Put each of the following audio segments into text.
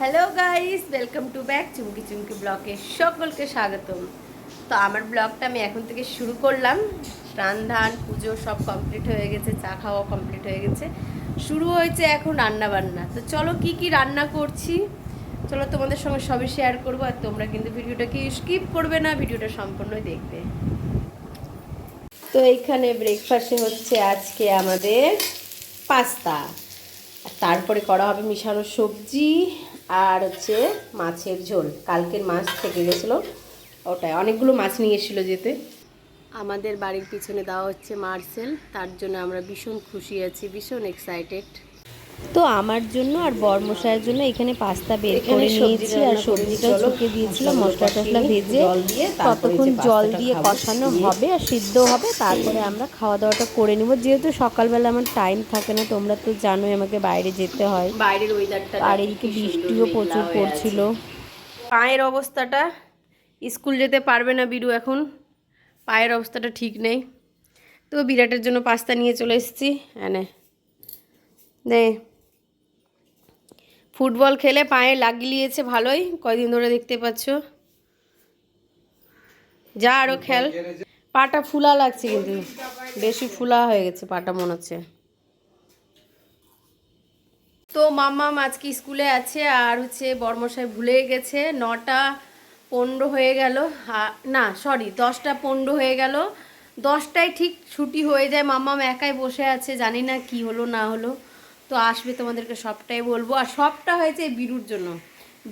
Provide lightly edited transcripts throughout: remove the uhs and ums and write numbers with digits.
Hello guys, welcome to back Chumki Chumki ব্লগে সকলকে স্বাগতম। তো আমার ব্লগটা আমি এখন থেকে শুরু করলাম। স্নান ধান পুজো সব কমপ্লিট হয়ে গেছে, চা খাওয়া কমপ্লিট হয়ে গেছে, শুরু হয়েছে এখন রান্না বান্না। তো চলো কি কি রান্না করছি চলো তোমাদের সঙ্গে সবই শেয়ার করবো। আর তোমরা কিন্তু ভিডিওটাকে স্কিপ করবে না, ভিডিওটা সম্পূর্ণই দেখবে। তো এইখানে ব্রেকফাস্টে হচ্ছে আজকে আমাদের পাস্তা, আর তারপরে করা হবে মিশানো সবজি আর হচ্ছে মাছের ঝোল। কালকের মাছ থেকে গেছিলো, ওটাই অনেকগুলো মাছ নিয়ে এসেছিলো যেতে। আমাদের বাড়ির পিছনে দেওয়া হচ্ছে মার্সেল, তার জন্য আমরা ভীষণ খুশি আছি, ভীষণ এক্সাইটেড। তো আমার জন্য আর বরমশাইয়ের জন্য এখানে পাস্তা বের করে নিয়েছি, আর সবজিটাও চুকে দিয়েছিলাম মশলা টশলা ভেজে। ততক্ষণ জল দিয়ে কষানো হবে আর সিদ্ধ হবে, তারপরে আমরা খাওয়া দাওয়াটা করে নিব। যেহেতু সকালবেলা আমার টাইম থাকে না, তোমরা তো জানোই আমাকে বাইরে যেতে হয়, বাইরের ওয়েদারটা, আর এদিকে বৃষ্টিও প্রচুর পড়ছিল। পায়ের অবস্থাটা, স্কুল যেতে পারবে না বিরু, এখন পায়ের অবস্থাটা ঠিক নেই। তো বিরাটের জন্য পাস্তা নিয়ে চলে এসেছি। এনে দে, ফুটবল খেলে পায়ে লাগিয়েছে ভালোই, কয়দিন ধরে দেখতে পাচ্ছ। যা আরও খেল। পাটা ফুলা লাগছে, কিন্তু বেশি ফুলা হয়ে গেছে পাটা মনে হচ্ছে। তো মাম্মাম আজকে স্কুলে আছে, আর হচ্ছে বর্মশাই ভুলে গেছে। 9টা 15 হয়ে গেল, না সরি 10টা 15 হয়ে গেল। 10টায় ঠিক ছুটি হয়ে যায়। মাম্মাম একাই বসে আছে, জানি না কি হলো না হলো। তো আসবে, তোমাদেরকে সবটাই বলবো। আর সবটা হয়েছে বিরুর জন্য।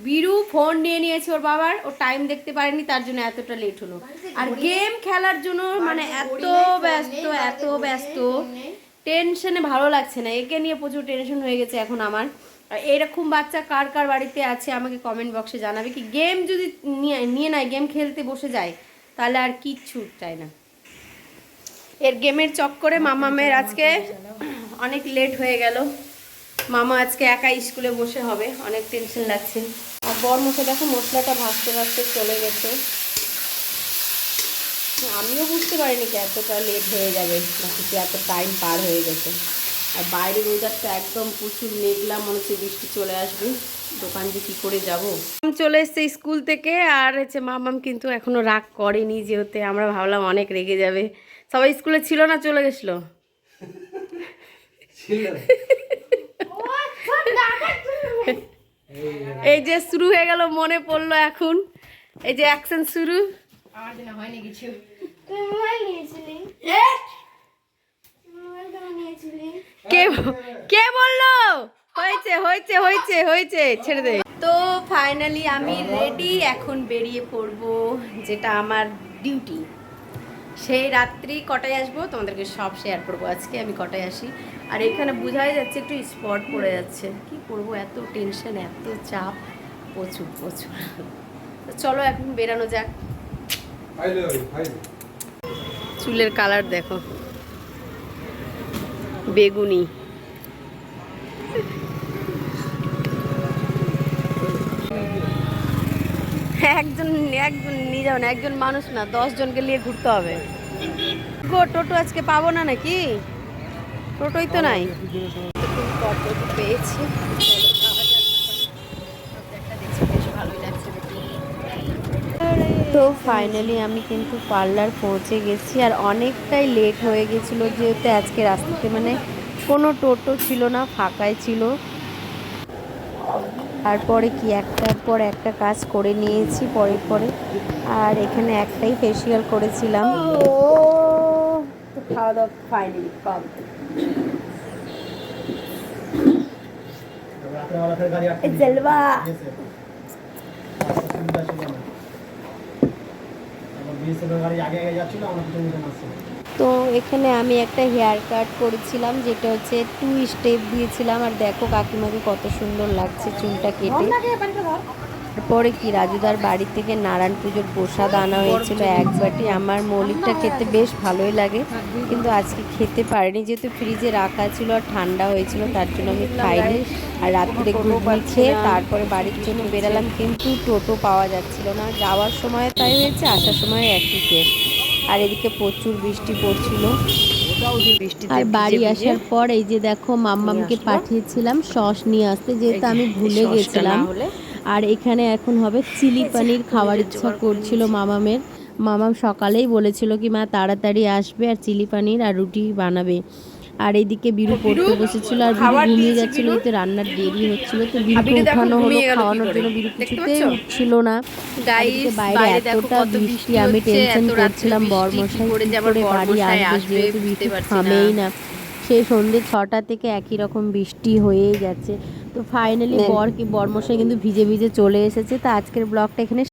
বিরু ফোন নিয়ে নিয়েছে ওর বাবার, ও টাইম দেখতে পারেনি, তার জন্য এতটা লেট হলো। আর গেম খেলার জন্য মানে এত ব্যস্ত, এত ব্যস্ত, টেনশনে ভালো লাগছে না। একে নিয়ে প্রচুর টেনশন হয়ে গেছে এখন আমার। আর এরকম বাচ্চা কার কার বাড়িতে আছে আমাকে কমেন্ট বক্সে জানাবে। কি গেম যদি নিয়ে নেয়, গেম খেলতে বসে যায়, তাহলে আর কিচ্ছু চাই না। এর গেমের চক্করে মামামের আজকে অনেক লেট হয়ে গেল। মামা আজকে একা স্কুলে বসে হবে, অনেক টেনশন লাগছে। আর বরমশা দেখো মশলাটা ভাজতে ভাজতে চলে গেছে। আমিও বুঝতে পারিনি কি এতটা লেট হয়ে যাবে, নাকি এত টাইম পার হয়ে গেছে। আর বাইরের ওয়েদারটা একদম প্রচুর মেঘলা, মনে হচ্ছে বৃষ্টি চলে আসবে। দোকান যে কী করে যাবো। চলে এসছে স্কুল থেকে, আর হচ্ছে মামাম কিন্তু এখনো রাগ করেনি, যেহেতু আমরা ভাবলাম অনেক রেগে যাবে। সবাই স্কুলে ছিল না, চলে গেছিলো। এই যে শুরু হয়ে গেল, মনে পড়লো এখন, এই যে অ্যাকশন শুরু। আমার জন্য হয়নি কিছু। কে বললো? হয়েছে হয়েছে হয়েছে হয়েছে, ছেড়ে দে। তো ফাইনালি আমি রেডি, এখন বেরিয়ে পড়বো, যেটা আমার ডিউটি। সেই রাত্রি কটায় আসবো তোমাদেরকে সব শেয়ার করবো আজকে আমি কটায় আসি। আর এখানে বোঝাই যাচ্ছে একটু স্পট পড়ে যাচ্ছে, কি করবো, এত টেনশন, এত চাপ, প্রচুর প্রচুর। তো চলো এখন বেরানো যাক। চুলের কালার দেখো, বেগুনি। একজন একজন নিয়ে যাও না, একজন মানুষ না, 10 জনকে নিয়ে ঘুরতে হবে গো। টোটো আজকে পাবো না নাকি? টোটোই তো নাই। পেয়েছি, তো ফাইনালি আমি কিন্তু পার্লার পৌঁছে গেছি। আর অনেকটাই লেট হয়ে গেছিলো, যেহেতু আজকে রাস্তাতে মানে কোনো টোটো ছিল না, ফাঁকাই ছিল। তারপরে কি একটার পর একটা কাজ করে নিয়েছি পরে পরে। আর এখানে একটাই ফেসিয়াল করেছিলাম। তো খাওয়া দাওয়া ফাইনালি কমপ্লিট। জলবা। তো এখানে আমি একটা হেয়ার কাট করেছিলাম, যেটা হচ্ছে 2 স্টেপ দিয়েছিলাম। আর দেখো কাকিমাকে কত সুন্দর লাগছে চুলটা কেটে। তারপরে কি রাজুদার বাড়ি থেকে নারায়ণ পুজোর প্রসাদ আনা হয়েছিল 1 বাটি। আমার মৌলিকটা খেতে বেশ ভালোই লাগে, কিন্তু আজকে খেতে পারিনি, যেহেতু ফ্রিজে রাখা ছিল আর ঠান্ডা হয়েছিল, তার জন্য আমি খাইনি। আর রাত্রে ঘুগনি খেয়ে তারপরে বাড়ির জন্য বেরালাম, কিন্তু টোটো পাওয়া যাচ্ছিল না। যাওয়ার সময় তাই হয়েছে, আসার সময় একই কেস। আর এদিকে প্রচুর বৃষ্টি পড়ছিল। আর বাড়ি আসার পর এই যে দেখো মাম্মামকে পাঠিয়েছিলাম সস নিয়ে আসতে, যেহেতু আমি ভুলে গেছিলাম। আর এখানে এখন হবে চিলি পনির খাওয়ার ইচ্ছা করছিল মামামের। মামাম সকালেই বলেছিল কি মা তাড়াতাড়ি আসবে আর চিলি পনির আর রুটি বানাবে। আর এইদিকে বিরু পড়তে বসেছিল আর বিরু ঘুমিয়ে যাচ্ছিল, এই তো রান্নার দেরি হচ্ছিল, তো বিরুকে উঠানো হলো খাওয়ানোর জন্য। বিরু কিছুতেই উঠছিল না। এদিকে বাইরে এতটা বৃষ্টি, আমি টেনশন করছিলাম বরমশাই কি করে বাড়ি আসবে, যেহেতু বৃষ্টি থামেই না। সেই সন্ধ্যে 6টা থেকে একই রকম বৃষ্টি হয়েই গেছে। তো ফাইনালি বরমশাই কিন্তু ভিজে ভিজে চলে এসেছে। তো আজকের ব্লগটা এখানে